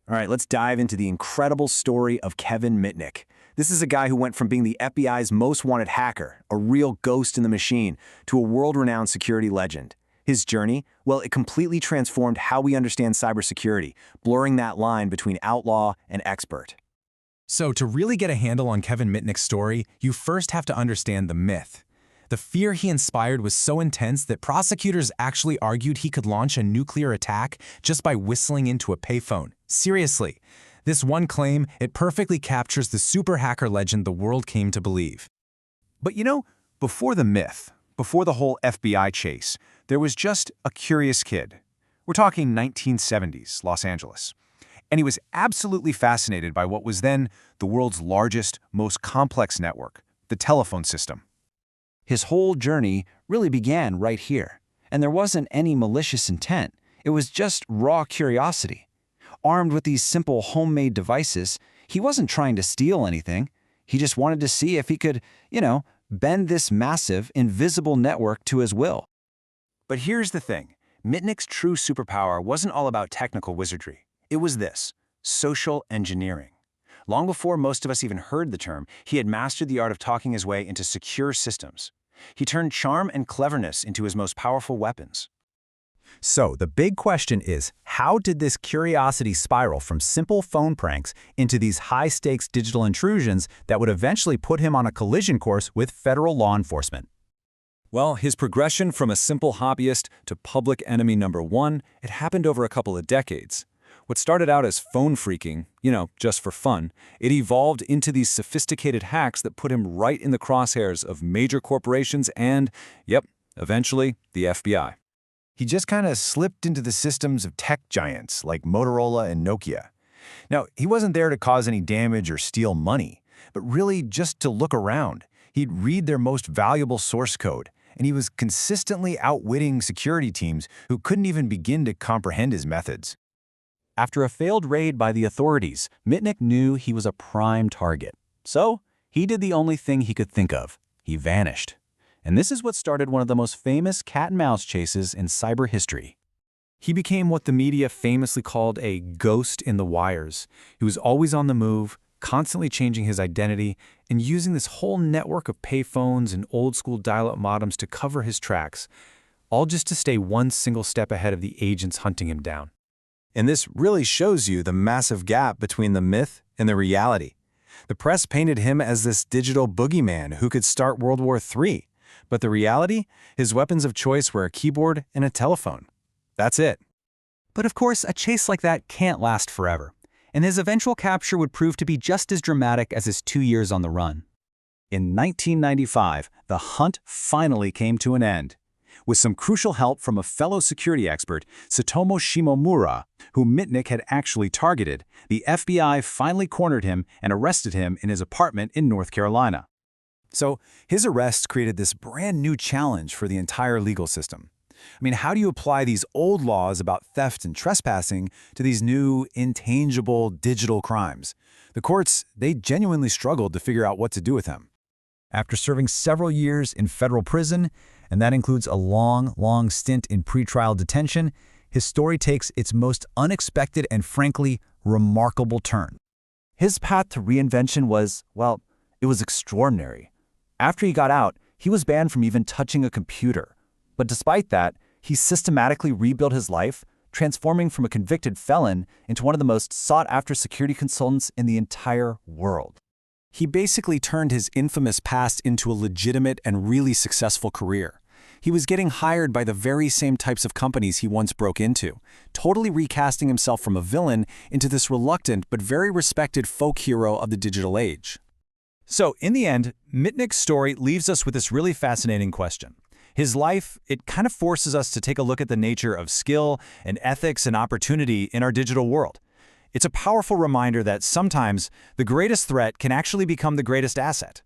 All right, let's dive into the incredible story of Kevin Mitnick. This is a guy who went from being the FBI's most wanted hacker, a real ghost in the machine, to a world-renowned security legend. His journey? Well, it completely transformed how we understand cybersecurity, blurring that line between outlaw and expert. So to really get a handle on Kevin Mitnick's story, you first have to understand the myth. The fear he inspired was so intense that prosecutors actually argued he could launch a nuclear attack just by whistling into a payphone. Seriously, this one claim, it perfectly captures the super hacker legend the world came to believe. But before the myth, before the whole FBI chase, there was just a curious kid. We're talking 1970s Los Angeles. And he was absolutely fascinated by what was then the world's largest, most complex network, the telephone system. His whole journey really began right here, and there wasn't any malicious intent. It was just raw curiosity. Armed with these simple homemade devices, he wasn't trying to steal anything. He just wanted to see if he could, bend this massive, invisible network to his will. But here's the thing. Mitnick's true superpower wasn't all about technical wizardry. It was this: social engineering. Long before most of us even heard the term, he had mastered the art of talking his way into secure systems. He turned charm and cleverness into his most powerful weapons. So the big question is, how did this curiosity spiral from simple phone pranks into these high-stakes digital intrusions that would eventually put him on a collision course with federal law enforcement? Well, his progression from a simple hobbyist to public enemy number one, it happened over a couple of decades. What started out as phone phreaking, just for fun, it evolved into these sophisticated hacks that put him right in the crosshairs of major corporations and, eventually, the FBI. He just kind of slipped into the systems of tech giants like Motorola and Nokia. Now, he wasn't there to cause any damage or steal money, but really just to look around. He'd read their most valuable source code, and he was consistently outwitting security teams who couldn't even begin to comprehend his methods. After a failed raid by the authorities, Mitnick knew he was a prime target. So, he did the only thing he could think of. He vanished. And this is what started one of the most famous cat-and-mouse chases in cyber history. He became what the media famously called a ghost in the wires. He was always on the move, constantly changing his identity, and using this whole network of payphones and old-school dial-up modems to cover his tracks, all just to stay one single step ahead of the agents hunting him down. And this really shows you the massive gap between the myth and the reality. The press painted him as this digital boogeyman who could start World War III. But the reality? His weapons of choice were a keyboard and a telephone. That's it. But of course, a chase like that can't last forever, and his eventual capture would prove to be just as dramatic as his 2 years on the run. In 1995, the hunt finally came to an end. With some crucial help from a fellow security expert, Tsutomu Shimomura, who Mitnick had actually targeted, the FBI finally cornered him and arrested him in his apartment in North Carolina. So his arrest created this brand new challenge for the entire legal system. How do you apply these old laws about theft and trespassing to these new, intangible digital crimes? The courts, they genuinely struggled to figure out what to do with him. After serving several years in federal prison, and that includes a long stint in pretrial detention, his story takes its most unexpected and frankly remarkable turn. His path to reinvention was, it was extraordinary. After he got out, he was banned from even touching a computer. But despite that, he systematically rebuilt his life, transforming from a convicted felon into one of the most sought-after security consultants in the entire world. He basically turned his infamous past into a legitimate and really successful career. He was getting hired by the very same types of companies he once broke into, totally recasting himself from a villain into this reluctant but very respected folk hero of the digital age. So, in the end, Mitnick's story leaves us with this really fascinating question. His life, it kind of forces us to take a look at the nature of skill and ethics and opportunity in our digital world. It's a powerful reminder that sometimes the greatest threat can actually become the greatest asset.